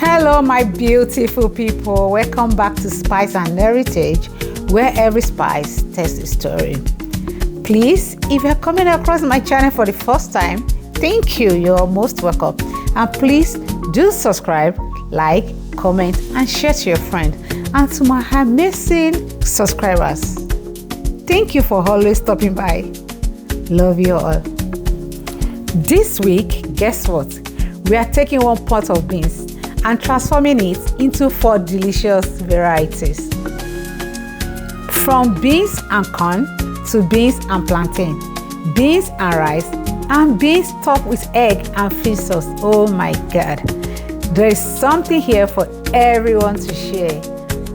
Hello my beautiful people, welcome back to Spice and Heritage, where every spice tells a story. Please, if you're coming across my channel for the first time, thank you, you're most welcome. And please do subscribe, like, comment and share to your friend. And to my amazing subscribers, thank you for always stopping by. Love you all. This week, guess what? We are taking one pot of beans and transforming it into 4 delicious varieties. From beans and corn to beans and plantain, beans and rice, and beans topped with egg and fish sauce. Oh my God. There is something here for everyone to share.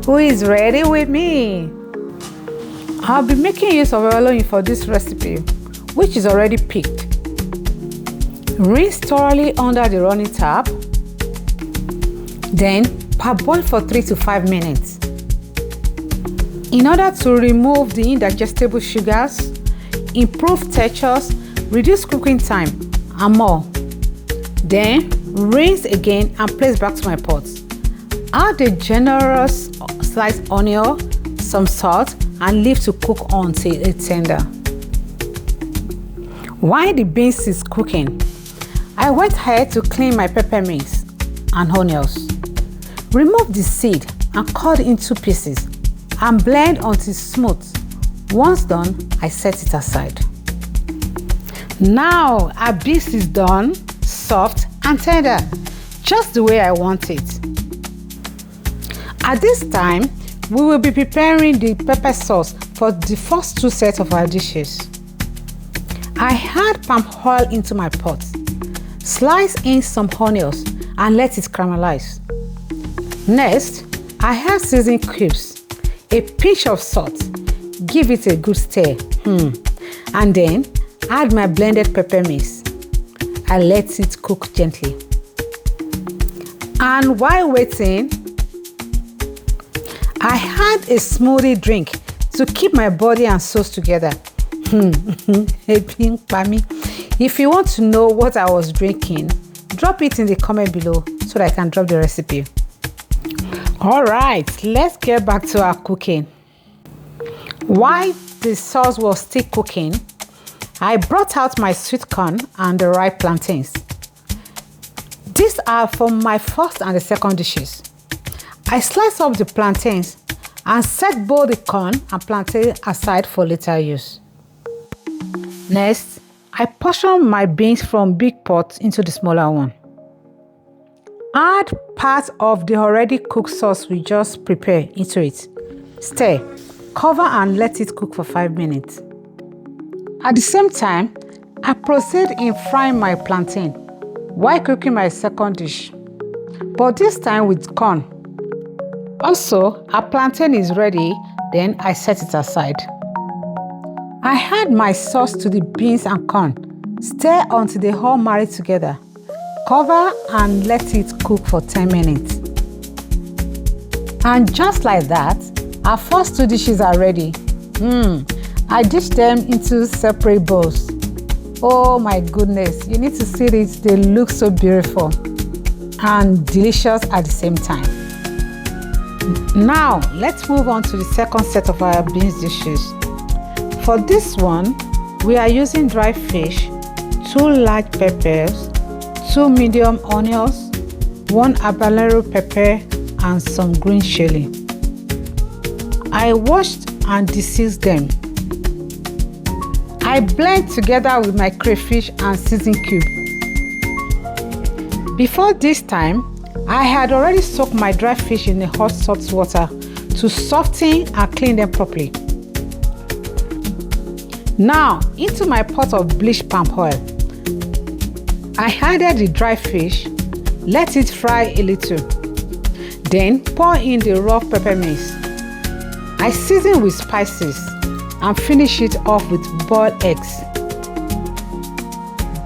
Who is ready with me? I'll be making use of oil for this recipe, which is already picked. Rinse thoroughly under the running tap. Then parboil for 3 to 5 minutes. In order to remove the indigestible sugars, improve textures, reduce cooking time, and more. Then rinse again and place back to my pot. Add a generous sliced onion, some salt, and leave to cook until it's tender. While the beans is cooking, I went ahead to clean my pepper mix and onions. Remove the seed and cut into pieces and blend until smooth. Once done, I set it aside. Now our beans is done, soft and tender, just the way I want it. At this time, we will be preparing the pepper sauce for the first 2 sets of our dishes. I add palm oil into my pot, slice in some onions and let it caramelize. Next, I add seasoning cubes, a pinch of salt, give it a good stir, and then add my blended pepper mix. I let it cook gently. And while waiting, I had a smoothie drink to keep my body and sauce together. If you want to know what I was drinking, drop it in the comment below so that I can drop the recipe. Alright, let's get back to our cooking. While the sauce was still cooking, I brought out my sweet corn and the ripe plantains. These are for my first and the second dishes. I slice up the plantains and set both the corn and plantain aside for later use. Next, I portion my beans from big pot into the smaller one. Add part of the already cooked sauce we just prepared into it. Stir, cover and let it cook for 5 minutes. At the same time, I proceed in frying my plantain while cooking my second dish, but this time with corn. Also, our plantain is ready, then I set it aside. I add my sauce to the beans and corn, stir until they all marry together. Cover and let it cook for 10 minutes. And just like that, our first 2 dishes are ready. I dish them into separate bowls. Oh my goodness, you need to see this. They look so beautiful and delicious at the same time. Now, let's move on to the second set of our beans dishes. For this one, we are using dry fish, 2 large peppers, 2 medium onions, 1 habanero pepper, and some green chili. I washed and deceased them. I blend together with my crayfish and seasoning cube. Before this time, I had already soaked my dry fish in the hot salt water to soften and clean them properly. Now, into my pot of bleached palm oil, I added the dry fish, let it fry a little. Then pour in the raw pepper mix. I season with spices and finish it off with boiled eggs.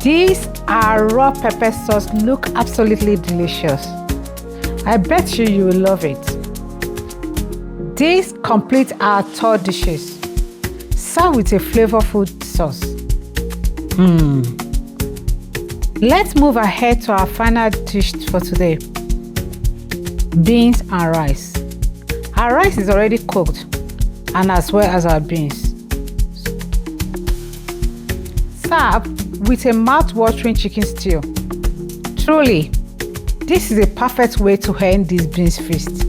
These are raw pepper sauce, look absolutely delicious. I bet you will love it. These complete our 3rd dishes. Serve with a flavorful sauce. Let's move ahead to our final dish for today. beans and rice. Our rice is already cooked, and as well as our beans. Serve with a mouth-watering chicken stew. Truly, this is a perfect way to end this beans feast.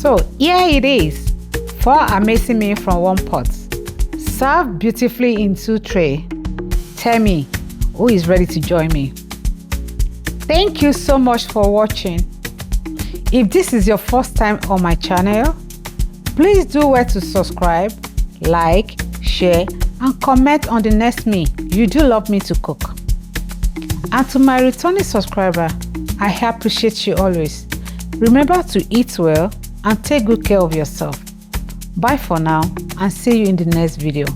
So here it is, 4 amazing meals from one pot. Served beautifully in 2 trays. Tell me, who is ready to join me? Thank you so much for watching. If this is your first time on my channel, please do well to subscribe, like, share, and comment on the next meal you do love me to cook. And to my returning subscriber, I appreciate you always. Remember to eat well and take good care of yourself. Bye for now and see you in the next video.